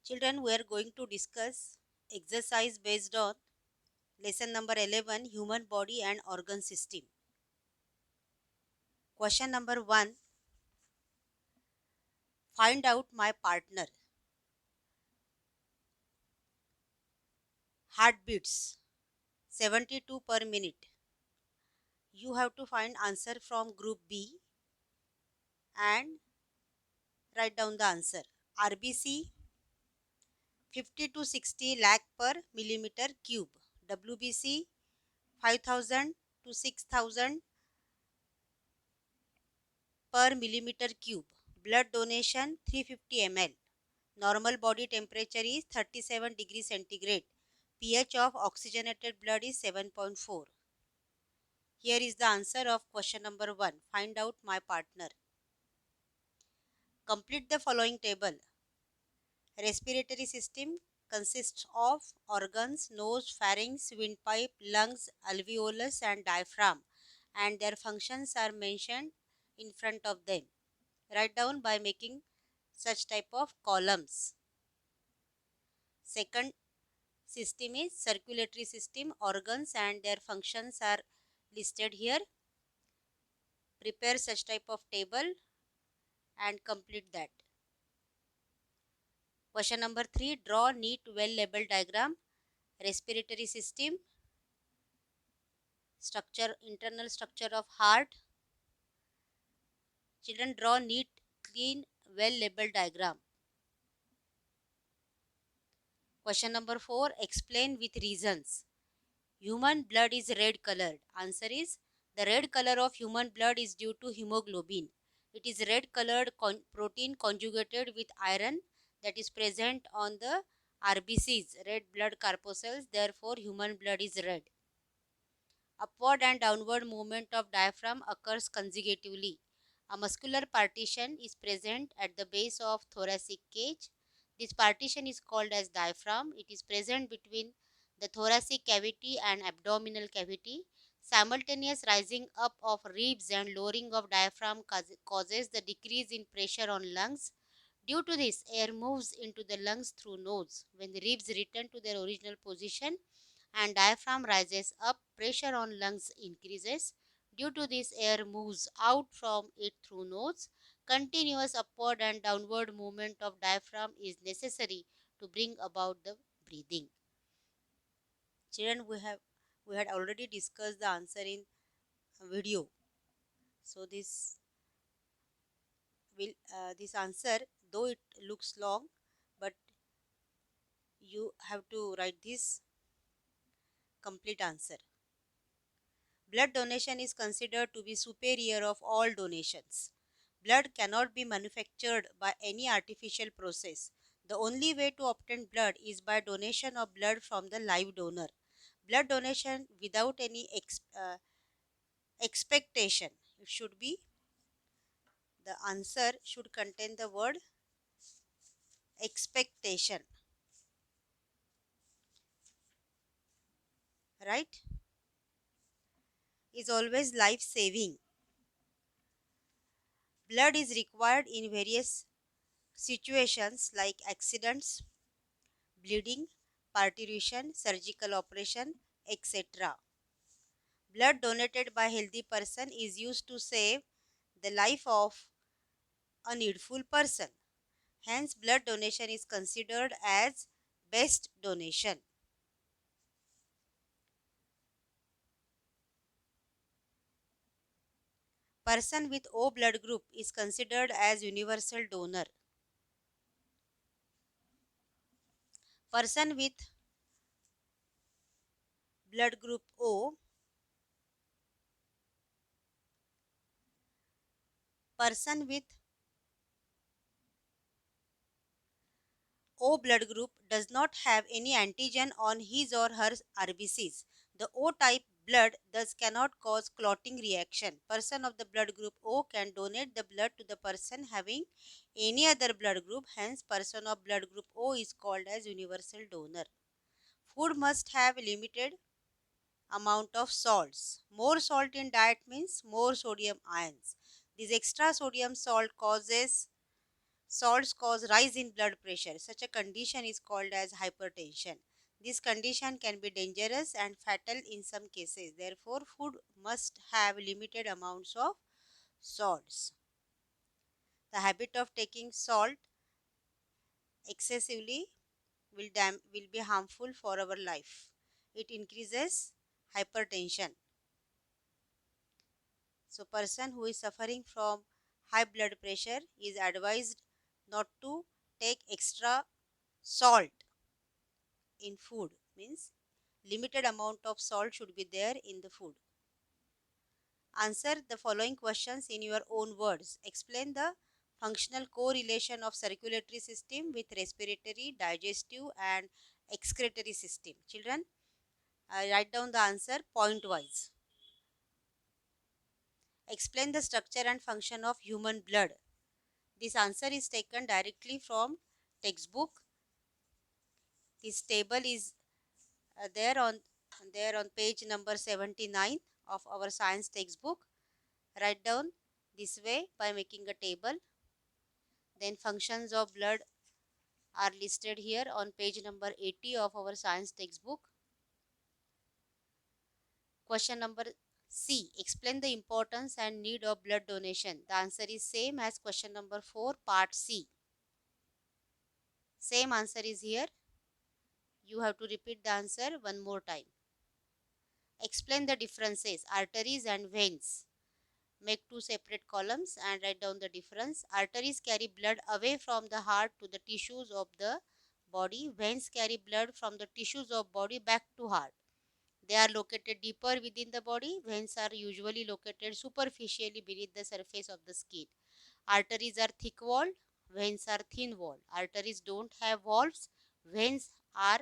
Children, we are going to discuss exercise based on lesson number 11, human body and organ system. Question number 1, find out my partner. Heartbeats 72 per minute. You have to find answer from group B and write down the answer. RBC 50 to 60 lakh per millimeter cube. WBC 5000 to 6000 per millimeter cube. Blood donation 350 ml. Normal body temperature is 37 degrees centigrade. pH of oxygenated blood is 7.4. Here is the answer of question number 1. Find out my partner. Complete the following table. Respiratory system consists of organs, nose, pharynx, windpipe, lungs, alveolus and diaphragm, and their functions are mentioned in front of them. Write down by making such type of columns. Second system is circulatory system, organs and their functions are listed here. Prepare such type of table and complete that. Question number 3, draw neat well labeled diagram. Respiratory system, structure, internal structure of heart. Children, draw neat, clean, well labeled diagram. Question number 4, explain with reasons. Human blood is red colored. Answer is, the red color of human blood is due to hemoglobin. It is red colored protein conjugated with iron that is present on the RBCs, red blood corpuscles. Therefore, human blood is red. Upward and downward movement of diaphragm occurs consecutively. A muscular partition is present at the base of thoracic cage. This partition is called as diaphragm. It is present between the thoracic cavity and abdominal cavity. Simultaneous rising up of ribs and lowering of diaphragm causes the decrease in pressure on lungs. Due to this, air moves into the lungs through nose. When the ribs return to their original position and diaphragm rises up, pressure on lungs increases. Due to this, air moves out from it through nose. Continuous upward and downward movement of diaphragm is necessary to bring about the breathing. Children, we had already discussed the answer in video. So this answer, though it looks long, but you have to write this complete answer. Blood donation is considered to be superior of all donations. Blood cannot be manufactured by any artificial process. The only way to obtain blood is by donation of blood from the live donor. Blood donation without any expectation. It should be, the answer should contain the word expectation. Right? Is always life saving. Blood is required in various situations like accidents, bleeding, parturition, surgical operation, etc. Blood donated by a healthy person is used to save the life of a needful person. Hence, blood donation is considered as best donation. Person with O blood group is considered as universal donor. Person with blood group O, person with O blood group does not have any antigen on his or her RBCs. The O type blood thus cannot cause clotting reaction. Person of the blood group O can donate the blood to the person having any other blood group. Hence, person of blood group O is called as universal donor. Food must have limited amount of salts. More salt in diet means more sodium ions. This extra sodium salt causes salts cause rise in blood pressure. Such a condition is called as hypertension. This condition can be dangerous and fatal in some cases. Therefore, food must have limited amounts of salts. The habit of taking salt excessively will be harmful for our life. It increases hypertension. So person who is suffering from high blood pressure is advised not to take extra salt in food. Means limited amount of salt should be there in the food. Answer the following questions in your own words. Explain the functional correlation of circulatory system with respiratory, digestive and excretory system. Children, write down the answer point wise. Explain the structure and function of human blood. This answer is taken directly from textbook. This table is there on page number 79 of our science textbook. Write down this way by making a table. Then functions of blood are listed here on page number 80 of our science textbook. Question number C. Explain the importance and need of blood donation. The answer is same as question number 4 part C. Same answer is here. You have to repeat the answer one more time. Explain the differences, arteries and veins. Make two separate columns and write down the difference. Arteries carry blood away from the heart to the tissues of the body. Veins carry blood from the tissues of body back to heart. They are located deeper within the body. Veins are usually located superficially beneath the surface of the skin. Arteries are thick walled. Veins are thin walled. Arteries don't have valves. Veins are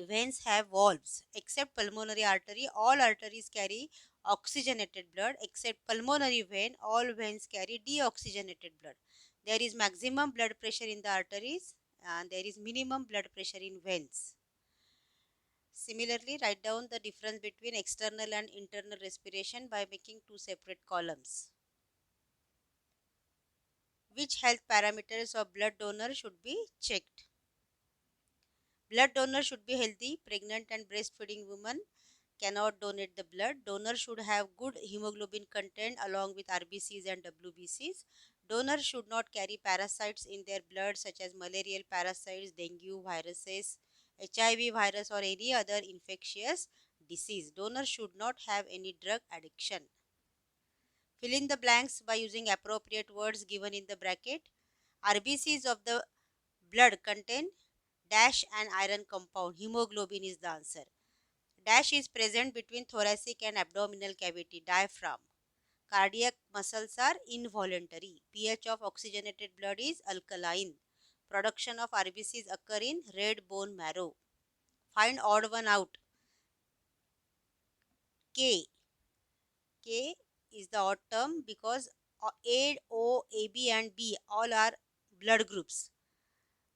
Veins have valves. Except pulmonary artery, all arteries carry oxygenated blood. Except pulmonary vein, all veins carry deoxygenated blood. There is maximum blood pressure in the arteries and there is minimum blood pressure in veins. Similarly, write down the difference between external and internal respiration by making two separate columns. Which health parameters of blood donor should be checked? Blood donor should be healthy. Pregnant and breastfeeding women cannot donate the blood. Donor should have good hemoglobin content along with RBCs and WBCs. Donor should not carry parasites in their blood such as malarial parasites, dengue viruses, HIV virus or any other infectious disease. Donor should not have any drug addiction. Fill in the blanks by using appropriate words given in the bracket. RBCs of the blood contain dash and iron compound. Hemoglobin is the answer. Dash is present between thoracic and abdominal cavity, diaphragm. Cardiac muscles are involuntary. pH of oxygenated blood is alkaline. Production of RBCs occur in red bone marrow. Find odd one out. K. K is the odd term because A, O, AB and B all are blood groups.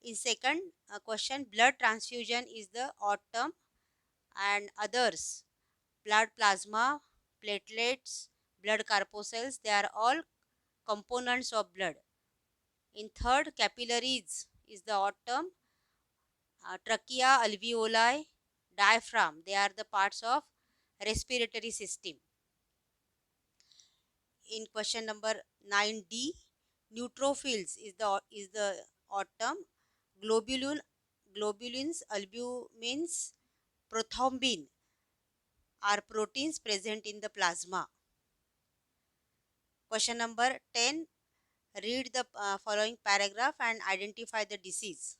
In second question, blood transfusion is the odd term and others, blood plasma, platelets, blood corpuscles, they are all components of blood. In third, capillaries is the odd term. Trachea, alveoli, diaphragm, they are the parts of respiratory system. In question number 9D, neutrophils is the odd term. Globulins, albumins, prothrombin are proteins present in the plasma. Question number 10. Read the following paragraph and identify the disease.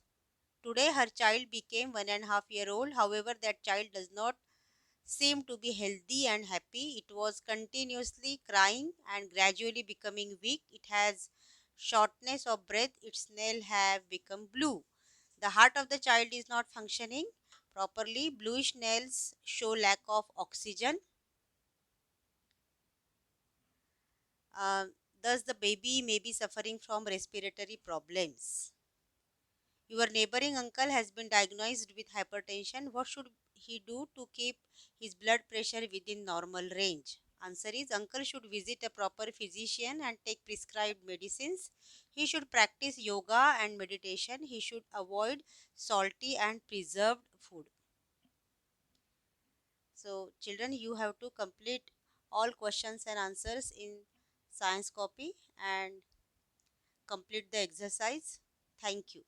Today her child became 1.5 years old. However, that child does not seem to be healthy and happy. It was continuously crying and gradually becoming weak. It has shortness of breath. Its nails have become blue. The heart of the child is not functioning properly. Bluish nails show lack of oxygen. Uh, Thus, the baby may be suffering from respiratory problems. Your neighboring uncle has been diagnosed with hypertension. What should he do to keep his blood pressure within normal range? Answer is uncle should visit a proper physician and take prescribed medicines. He should practice yoga and meditation. He should avoid salty and preserved food. So children, you have to complete all questions and answers in science copy and complete the exercise. Thank you.